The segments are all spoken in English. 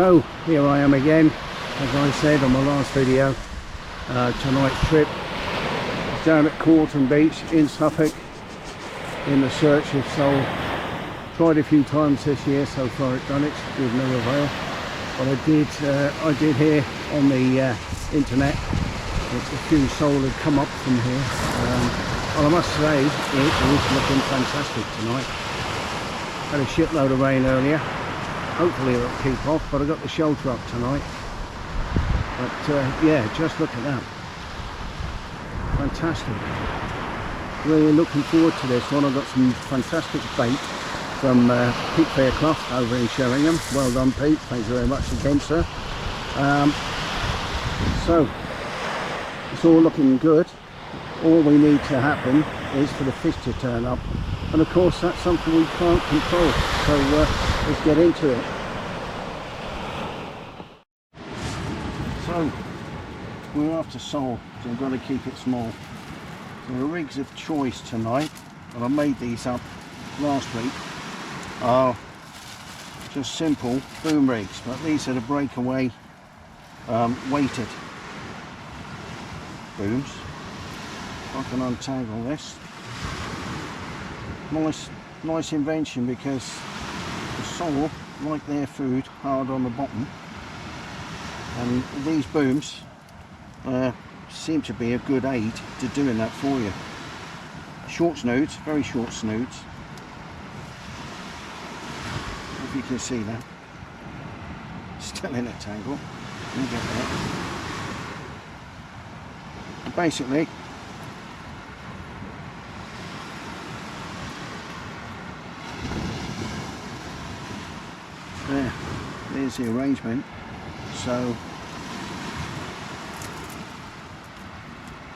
So here I am again, as I said on my last video. Tonight's trip is down at Corton beach in Suffolk in the search of sole. Tried a few times this year, so far it's done it with no avail. But I did hear on the internet that a few sole had come up from here. And I must say it is looking fantastic tonight. Had a shitload of rain earlier. Hopefully it'll keep off, but I got the shelter up tonight. But yeah, just look at that. Fantastic. Really looking forward to this one. I've got some fantastic bait from Pete Fairclough over in Sheringham. Well done, Pete. Thank you very much again, sir. So it's all looking good. All we need to happen is for the fish to turn up, and of course that's something we can't control. So let's get into it. So we're after sole, so I've got to keep it small. So the rigs of choice tonight, and I made these up last week, are just simple boom rigs, but these are the breakaway weighted booms. I can untangle this. Nice invention, because the sole like their food hard on the bottom, and these booms seem to be a good aid to doing that for you. Short snoods, very short snoods, if you can see that. Still in a tangle. Let me get that. Basically, there's the arrangement. So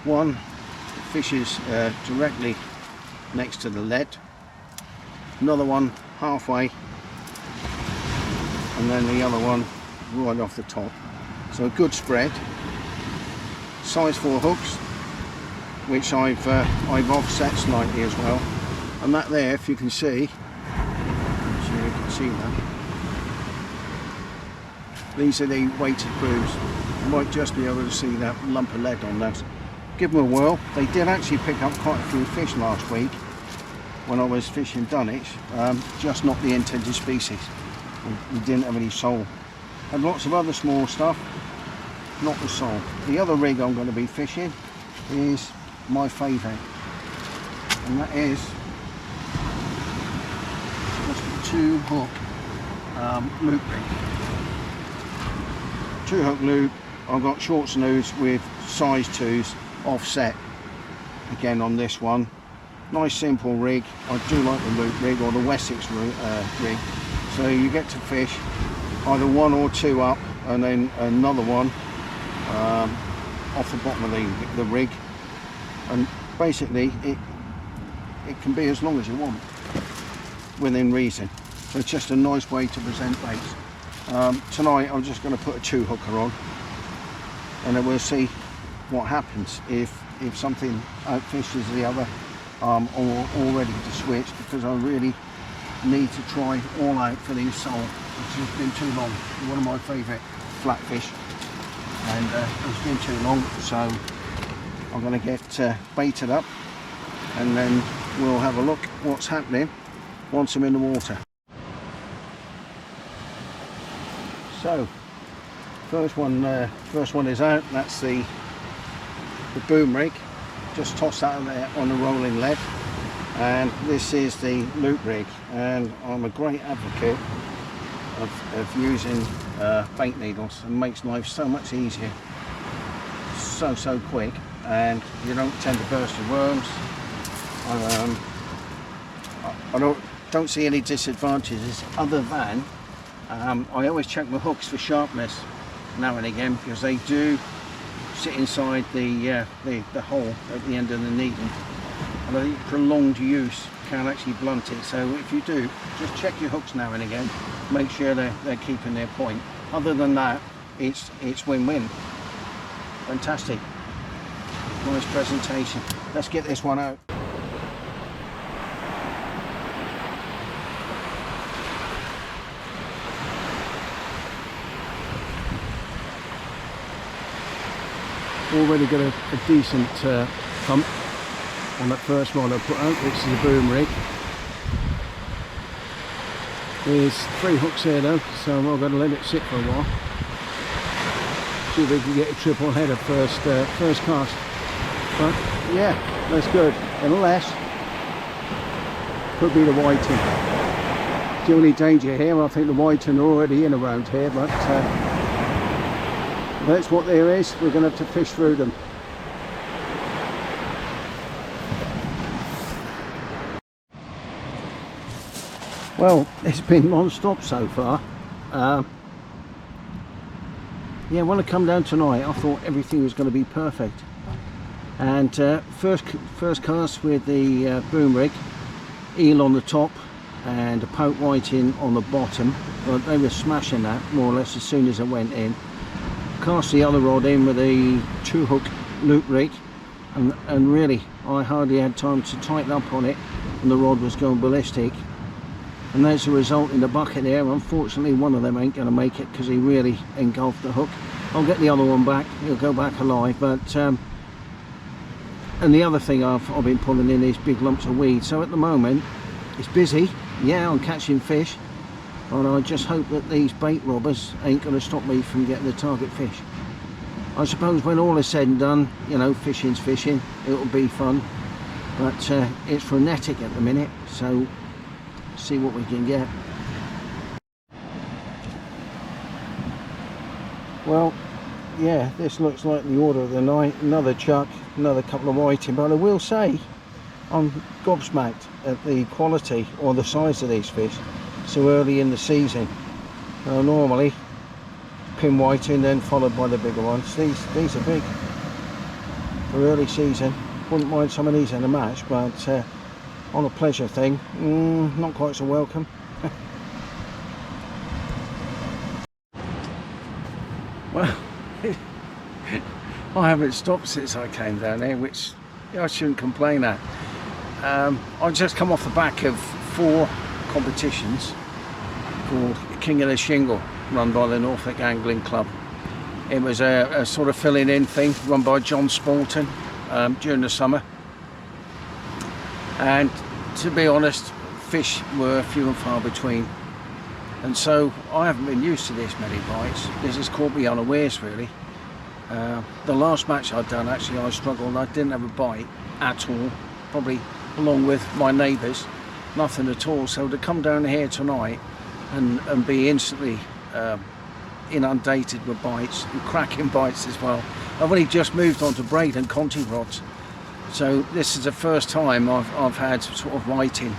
one fishes directly next to the lead, another one halfway, and then the other one right off the top. So a good spread. Size 4 hooks, which I've offset slightly as well, and that there, if you can see, so you can see that. These are the weighted booms. You might just be able to see that lump of lead on those. Give them a whirl. They did actually pick up quite a few fish last week when I was fishing Dunwich, just not the intended species. We didn't have any sole. Had lots of other small stuff, not the sole. The other rig I'm going to be fishing is my favourite, and that is just a 2-hook loop rig. 2-hook loop. I've got short snoods with size 2s offset again on this one. Nice simple rig. I do like the loop rig, or the Wessex rig. So you get to fish either 1 or 2 up, and then another one off the bottom of the rig, and basically it can be as long as you want within reason. So it's just a nice way to present baits. Tonight I'm just going to put a 2-hooker on, and then we'll see what happens if something outfishes the other, or ready to switch, because I really need to try all out for these sole, which has been too long. One of my favourite flatfish, and it's been too long, so I'm going to get baited up, and then we'll have a look what's happening once I'm in the water. So first one is out. That's the boom rig. Just toss that in there on the rolling lead, and this is the loop rig, and I'm a great advocate of using bait needles. It makes life so much easier, so quick, and you don't tend to burst your worms. I don't see any disadvantages, other than I always check my hooks for sharpness now and again, because they do sit inside the hole at the end of the needle, and I think prolonged use can actually blunt it. So if you do, just check your hooks now and again, make sure they're keeping their point. Other than that, it's win-win. Fantastic, nice presentation. Let's get this one out. Already got a decent pump on that first rod I put out, which is a boom rig. There's 3 hooks here though, so I'm going to let it sit for a while. See if we can get a triple header first cast. But yeah, that's good. Unless, could be the whiting. The only danger here, I think the whiting are already in around here, but that's what there is. We're going to have to fish through them. Well, it's been non-stop so far. Yeah, when I come down tonight, I thought everything was going to be perfect. And first cast with the boom rig, eel on the top and a pout whiting on the bottom. But they were smashing that more or less as soon as I went in. Cast the other rod in with a 2-hook loop rig, and really I hardly had time to tighten up on it, and the rod was going ballistic. And as a result, in the bucket there, unfortunately one of them ain't going to make it because he really engulfed the hook. I'll get the other one back, he'll go back alive. But and the other thing I've been pulling in is big lumps of weed. So at the moment it's busy. Yeah, I'm catching fish, and I just hope that these bait robbers ain't going to stop me from getting the target fish. I suppose when all is said and done, you know, fishing's fishing, it'll be fun, but it's frenetic at the minute, so see what we can get. Well, yeah, this looks like the order of the night. Another chuck, another couple of whiting, but I will say I'm gobsmacked at the quality or the size of these fish so early in the season. Normally pin whiting, then followed by the bigger ones. These are big for early season. Wouldn't mind some of these in a match, but on a pleasure thing, not quite so welcome. Well, I haven't stopped since I came down here, which I shouldn't complain at. I've just come off the back of 4 competitions called King of the Shingle, run by the Norfolk Angling Club. It was a sort of filling in thing run by John Spalton during the summer, and to be honest, fish were few and far between, and so I haven't been used to this many bites. This has caught me unawares really. The last match I'd done, actually I struggled. I didn't have a bite at all, probably along with my neighbours, nothing at all. So to come down here tonight and be instantly inundated with bites, and cracking bites as well. I've only just moved on to braid and Conti rods, so this is the first time I've had sort of whiting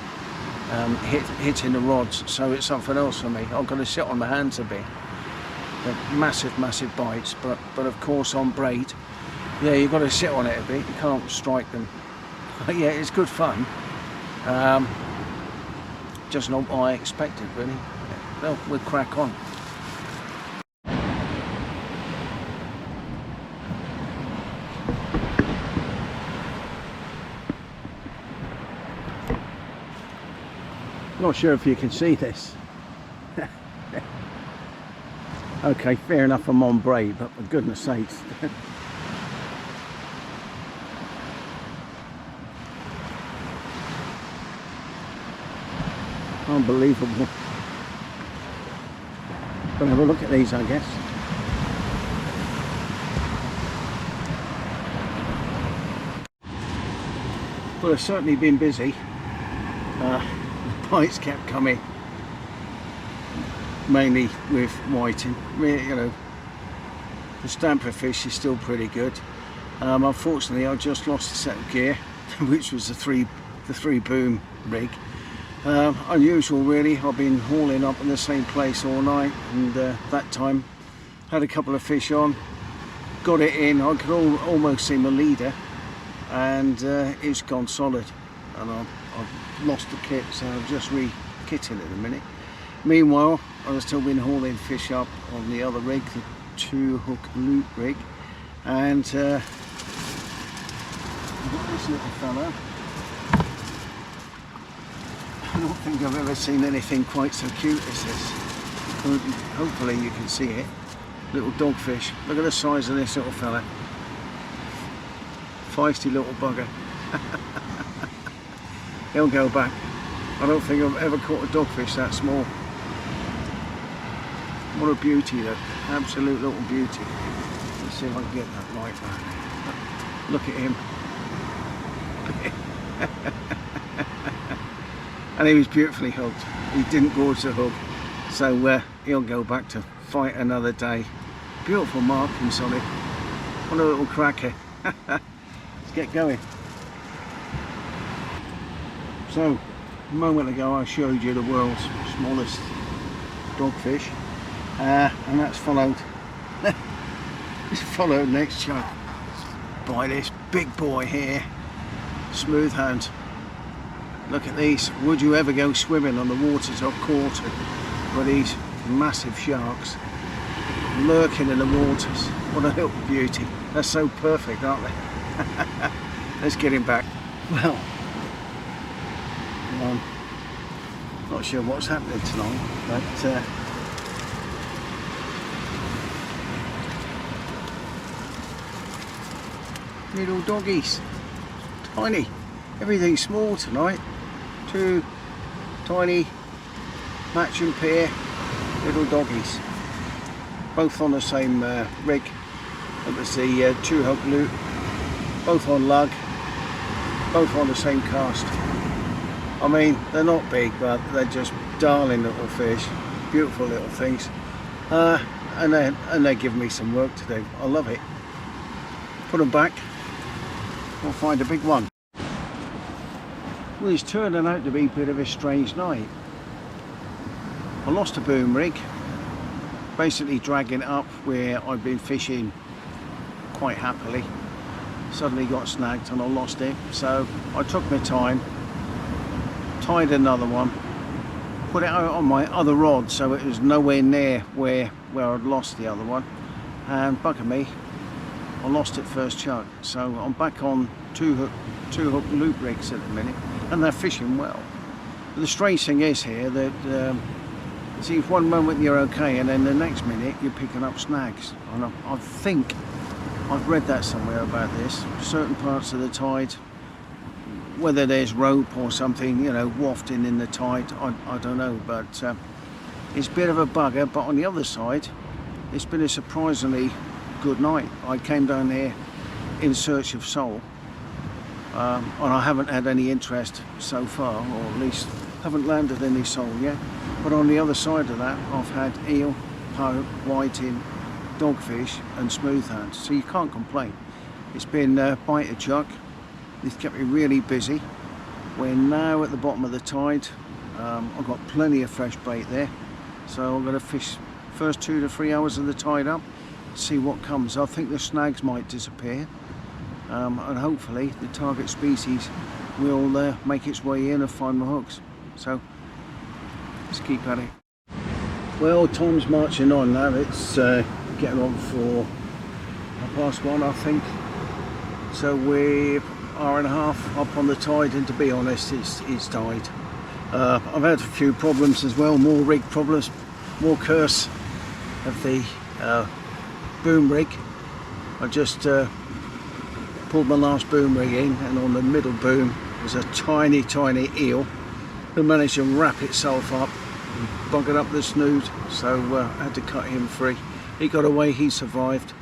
hitting the rods, so it's something else for me. I've got to sit on my hands a bit. They're massive bites, but of course on braid, yeah, you've got to sit on it a bit, you can't strike them. But yeah, it's good fun. Just not what I expected really. Well, we'll crack on. Not sure if you can see this. Okay, fair enough, I'm on braid, but for goodness sakes. Unbelievable. Gonna have a look at these, I guess. Well, I've certainly been busy. The bites kept coming, mainly with whiting. You know, the stamper fish is still pretty good. Unfortunately, I just lost a set of gear, which was the three boom rig. Unusual really. I've been hauling up in the same place all night, and that time had a couple of fish on, got it in. I could almost see my leader, and it's gone solid, and I've lost the kit, so I've just re-kitting it in a minute. Meanwhile, I've still been hauling fish up on the other rig, the 2-hook loop rig, and I've got this little fella. I don't think I've ever seen anything quite so cute as this. Hopefully you can see it. Little dogfish. Look at the size of this little fella. Feisty little bugger. He'll go back. I don't think I've ever caught a dogfish that small. What a beauty though. Absolute little beauty. Let's see if I can get that right back. Look at him. And he was beautifully hooked. He didn't gorge the hook, so he'll go back to fight another day. Beautiful markings on it. What a little cracker. Let's get going. So, a moment ago I showed you the world's smallest dogfish, and that's followed. It's followed next chunk by this big boy here, smooth hound. Look at these. Would you ever go swimming on the waters of Corton with these massive sharks lurking in the waters? What a little beauty. They're so perfect, aren't they? Let's get him back. Well, not sure what's happening tonight, but little doggies, tiny. Everything's small tonight. 2 tiny matching pair little doggies, both on the same rig. It was the 2-hook loop, both on lug, both on the same cast. I mean, they're not big, but they're just darling little fish, beautiful little things, and they give me some work to do. I love it. Put them back. We'll find a big one. Well, it's turning out to be a bit of a strange night. I lost a boom rig, basically dragging it up where I've been fishing quite happily. Suddenly got snagged and I lost it, so I took my time, tied another one, put it out on my other rod so it was nowhere near where I'd lost the other one, and bugger me, I lost it first chunk. So I'm back on 2-hook loop rigs at the minute, and they're fishing well. But the strange thing is here that see, one moment you're okay and then the next minute you're picking up snags. And I think I've read that somewhere about this. Certain parts of the tide, whether there's rope or something, you know, wafting in the tide, I don't know, but it's a bit of a bugger. But on the other side, it's been a surprisingly good night. I came down here in search of sole, and I haven't had any interest so far, or at least haven't landed any sole yet. But on the other side of that, I've had eel, pout, whiting, dogfish and smooth hounds, so you can't complain. It's been bite a chuck. It's kept me really busy. We're now at the bottom of the tide. I've got plenty of fresh bait there, so I'm going to fish first 2 to 3 hours of the tide up, see what comes. I think the snags might disappear, and hopefully the target species will make its way in and find my hooks. So let's keep at it. Well, time's marching on now. It's getting on for 1:30, I think. So we're 1.5 hours up on the tide, and to be honest, it's died. I've had a few problems as well, more rig problems, more curse of the boom rig. I just pulled my last boom rig in, and on the middle boom was a tiny eel who managed to wrap itself up and buggered up the snoot, so I had to cut him free. He got away, he survived,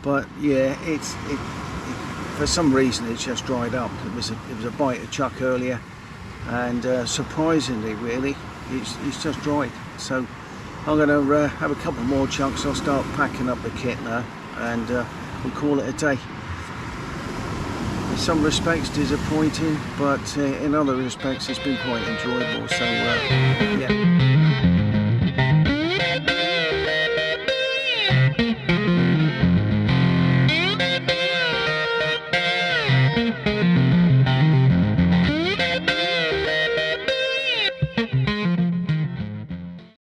but yeah, for some reason it's just dried up. It was a bite of chuck earlier, and surprisingly really it's just dried. So I'm going to have a couple more chunks. I'll start packing up the kit now, and we'll call it a day. In some respects disappointing, but in other respects it's been quite enjoyable, so yeah.